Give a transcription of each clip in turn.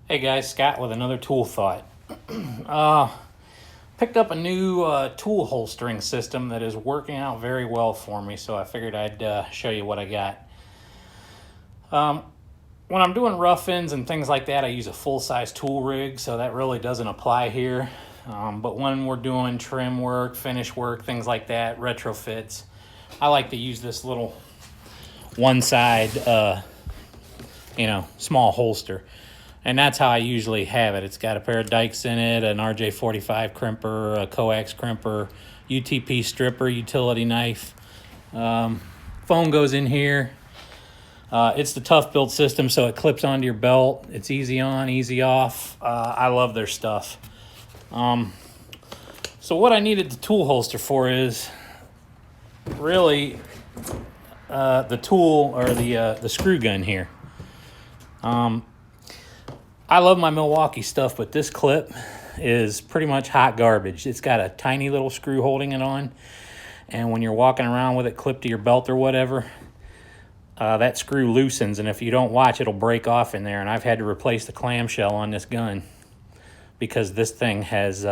Hey guys, Scott with another tool thought. Picked up a new tool holstering system that is working out very well for me, so I figured I'd show you what I got. When I'm doing rough ends and things like that, I use a full-size tool rig, so that really doesn't apply here. But when we're doing trim work, finish work, things like that, retrofits, I like to use this little one-side, small holster. And that's how I usually have it. It's got a pair of dikes in it, an RJ45 crimper, a coax crimper, UTP stripper, utility knife. Phone goes in here. It's the tough build system, so it clips onto your belt. It's easy on, easy off. I love their stuff. So what I needed the tool holster for is really the tool or the screw gun here. I love my Milwaukee stuff, but this clip is pretty much hot garbage. It's got a tiny little screw holding it on, and when you're walking around with it clipped to your belt or whatever, that screw loosens, and if you don't watch, it'll break off in there, and I've had to replace the clamshell on this gun because this thing has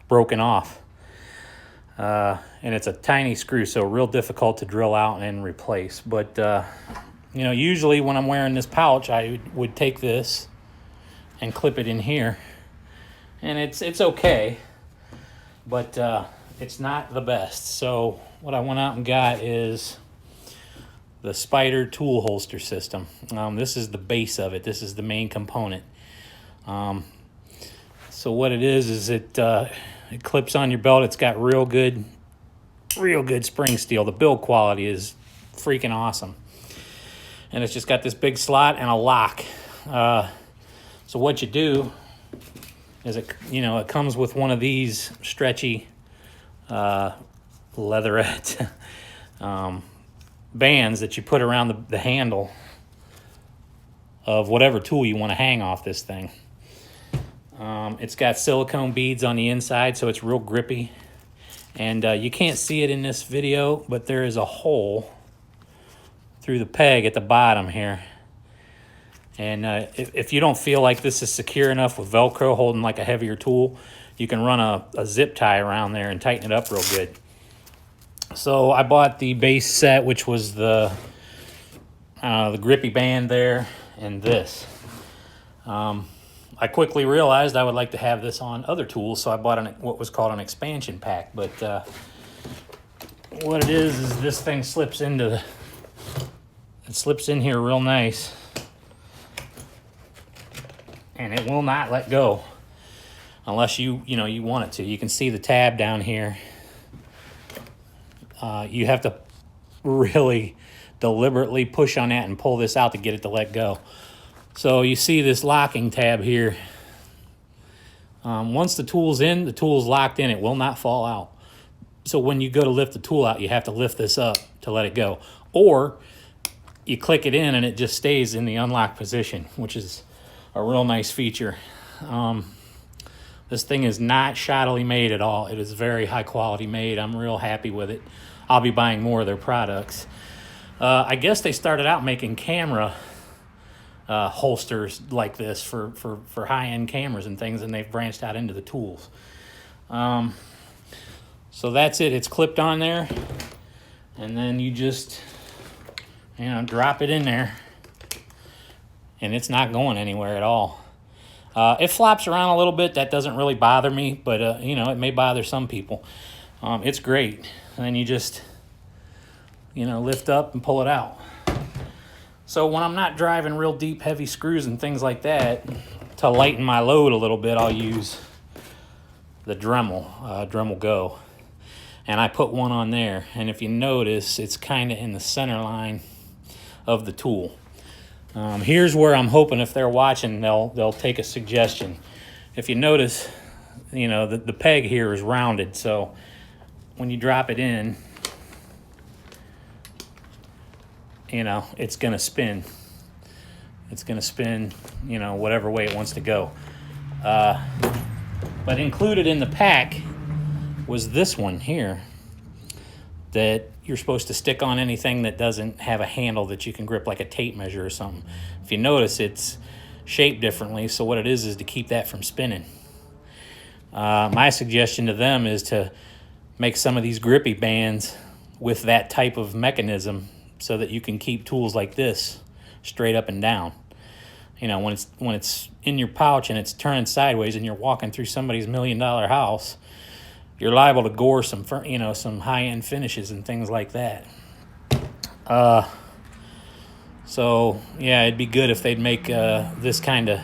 broken off. And it's a tiny screw, so real difficult to drill out and replace. But, usually when I'm wearing this pouch, I would take this and clip it in here, and it's okay, but it's not the best. So what I went out and got is the Spider tool holster system. This is the base of it. This is the main component. So what it is it clips on your belt. It's got real good spring steel. The build quality is freaking awesome, and it's just got this big slot and a lock. So what you do is it comes with one of these stretchy leatherette bands that you put around the handle of whatever tool you want to hang off this thing. It's got silicone beads on the inside, so it's real grippy. And you can't see it in this video, but there is a hole through the peg at the bottom here. And if you don't feel like this is secure enough with Velcro holding like a heavier tool, you can run a zip tie around there and tighten it up real good. So I bought the base set, which was the grippy band there and this. I quickly realized I would like to have this on other tools, so I bought what was called an expansion pack. But what it is this thing slips in here real nice, and it will not let go unless you want it to. You can see the tab down here. You have to really deliberately push on that and pull this out to get it to let go. So you see this locking tab here. Once the tool's in, the tool's locked in. It will not fall out. So when you go to lift the tool out, you have to lift this up to let it go. Or you click it in and it just stays in the unlocked position, which is a real nice feature. This thing is not shoddily made at all. It is very high quality made. I'm real happy with it. I'll be buying more of their products. I guess they started out making camera holsters like this for high-end cameras and things, and they've branched out into the tools. So that's it. It's clipped on there, and then you just drop it in there, and it's not going anywhere at all. It flops around a little bit. That doesn't really bother me, but it may bother some people. It's great. And then you just lift up and pull it out. So when I'm not driving real deep, heavy screws and things like that, to lighten my load a little bit, I'll use the Dremel Go. And I put one on there. And if you notice, it's kind of in the center line of the tool. Here's where I'm hoping if they're watching, they'll take a suggestion. If you notice, the peg here is rounded. So when you drop it in, it's going to spin. It's going to spin, whatever way it wants to go. But included in the pack was this one here that you're supposed to stick on anything that doesn't have a handle that you can grip, like a tape measure or something. If you notice, shaped differently. So what it is to keep that from spinning. My suggestion to them is to make some of these grippy bands with that type of mechanism so that you can keep tools like this straight up and down. You know, when it's in your pouch and it's turning sideways and you're walking through somebody's $1 million house, you're liable to gore some high-end finishes and things like that. So yeah, it'd be good if they'd make this kind of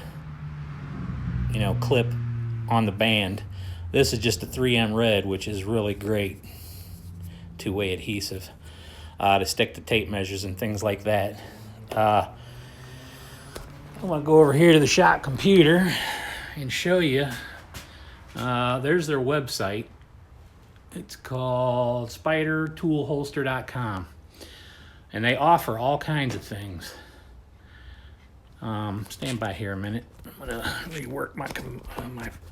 clip on the band. This is just a 3M red, which is really great two-way adhesive to stick to tape measures and things like that. I want to go over here to the shop computer and show you. There's their website. It's called spidertoolholster.com, and they offer all kinds of things. Stand by here a minute. I'm gonna rework my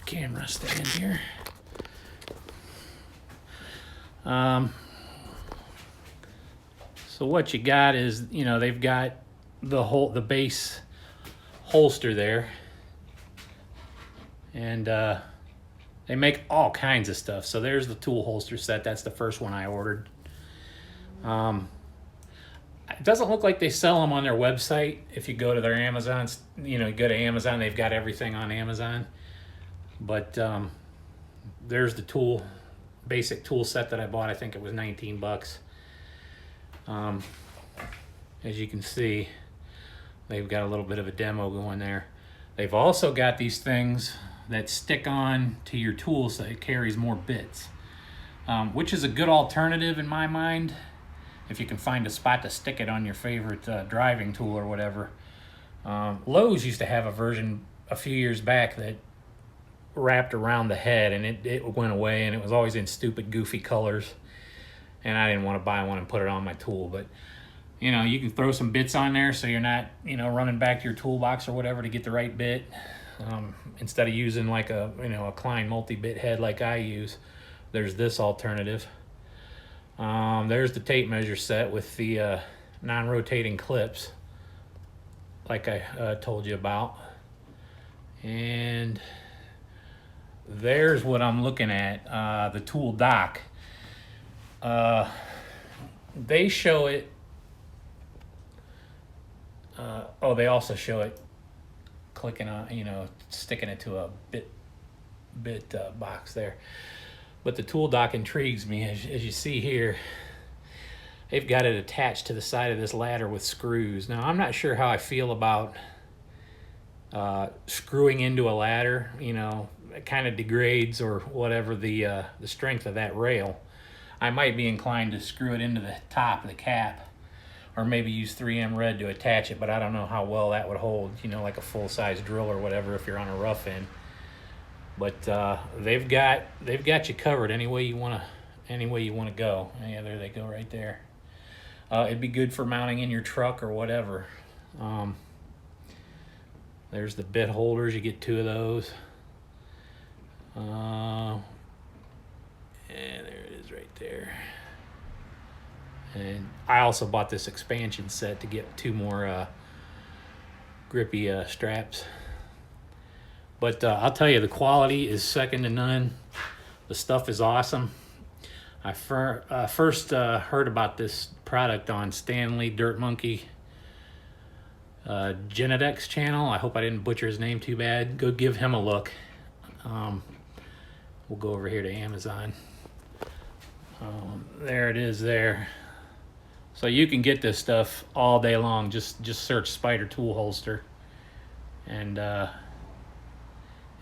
camera stand here. So what you got is, they've got the base holster there, and they make all kinds of stuff. So there's the tool holster set. That's the first one I ordered. It doesn't look like they sell them on their website. If you go to their Amazon, you go to Amazon, they've got everything on Amazon. But there's the basic tool set that I bought. I think it was 19 bucks. As you can see, they've got a little bit of a demo going there. They've also got these things that stick on to your tool so it carries more bits, which is a good alternative in my mind if you can find a spot to stick it on your favorite driving tool or whatever. Lowe's used to have a version a few years back that wrapped around the head, and it went away, and it was always in stupid goofy colors, and I didn't want to buy one and put it on my tool. But you can throw some bits on there so you're not running back to your toolbox or whatever to get the right bit. Instead of using like a Klein multi-bit head like I use, there's this alternative. There's the tape measure set with the non-rotating clips like I told you about. And there's what I'm looking at, the tool dock. They show it, they also show it clicking on, sticking it to a bit box there. But the tool dock intrigues me. As you see here, they've got it attached to the side of this ladder with screws. Now, I'm not sure how I feel about screwing into a ladder. It kind of degrades or whatever the strength of that rail. I might be inclined to screw it into the top of the cap, or maybe use 3M red to attach it, but I don't know how well that would hold, like a full-size drill or whatever if you're on a rough end. But they've got you covered any way you want to go. Yeah, there they go right there. It'd be good for mounting in your truck or whatever. There's the bit holders. You get 2 of those. And there it is right there. And I also bought this expansion set to get 2 more grippy straps. But I'll tell you, the quality is second to none. The stuff is awesome. I first heard about this product on Stanley Dirt Monkey Genedex channel. I hope I didn't butcher his name too bad. Go give him a look. We'll go over here to Amazon. There it is there. So you can get this stuff all day long. Just search Spider Tool Holster, and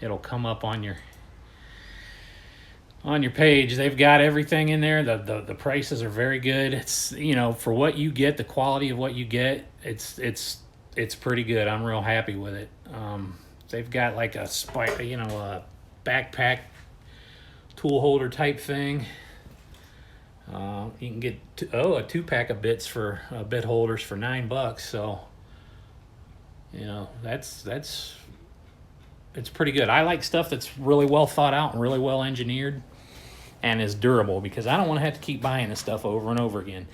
it'll come up on your page. They've got everything in there. The prices are very good. It's for what you get, the quality of what you get, it's pretty good. I'm real happy with it. They've got like a a backpack tool holder type thing. You can get a 2-pack of bits for bit holders for $9. So it's pretty good. I like stuff that's really well thought out and really well engineered and is durable, because I don't want to have to keep buying this stuff over and over again.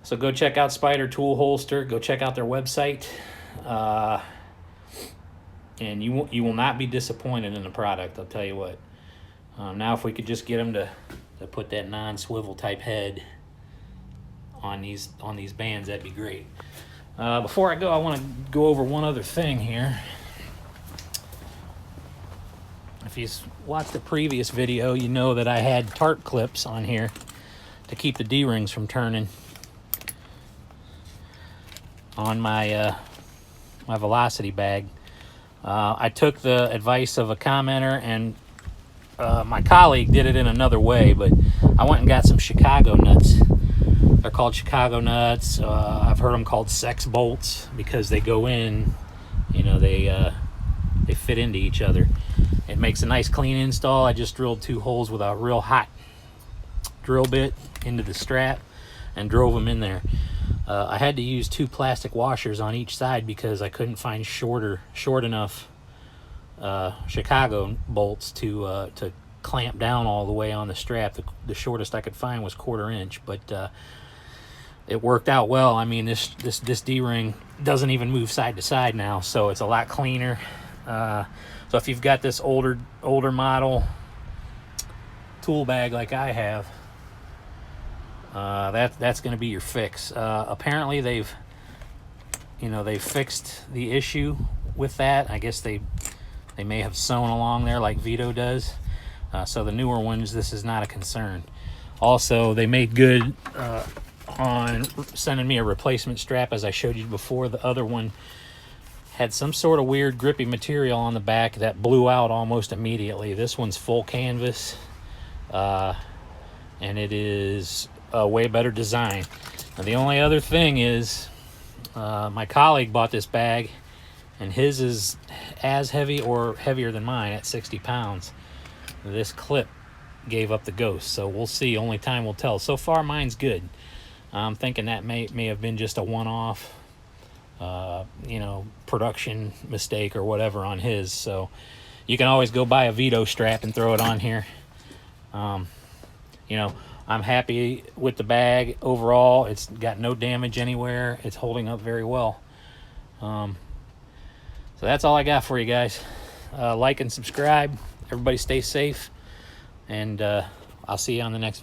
So go check out Spider Tool Holster. Go check out their website. And you will not be disappointed in the product, I'll tell you what. Now if we could just get them to put that non-swivel type head on these bands, that'd be great. Before I go, I want to go over one other thing here. If you watched the previous video, you know that I had tarp clips on here to keep the D-rings from turning on my my velocity bag. I took the advice of a commenter, and my colleague did it in another way, but I went and got some Chicago nuts. They're called Chicago nuts. I've heard them called sex bolts because they go in, you know, they fit into each other. It makes a nice clean install. I just drilled 2 holes with a real hot drill bit into the strap and drove them in there. I had to use 2 plastic washers on each side because I couldn't find short enough Chicago bolts to clamp down all the way on the strap. The shortest I could find was 1/4 inch, but it worked out well. I mean, this D-ring doesn't even move side to side now, so it's a lot cleaner. So if you've got this older model tool bag like I have, that's going to be your fix. Apparently they've fixed the issue with that. I guess they may have sewn along there like Vito does. So the newer ones, this is not a concern. Also, they made good on sending me a replacement strap, as I showed you before. The other one had some sort of weird grippy material on the back that blew out almost immediately. This one's full canvas, and it is a way better design. And the only other thing is, my colleague bought this bag, and his is as heavy or heavier than mine at 60 pounds. This clip gave up the ghost, so we'll see. Only time will tell. So far, mine's good. I'm thinking that may have been just a one-off, production mistake or whatever on his. So you can always go buy a Vito strap and throw it on here. I'm happy with the bag overall. It's got no damage anywhere. It's holding up very well. So that's all I got for you guys. Like and subscribe. Everybody stay safe, and I'll see you on the next video.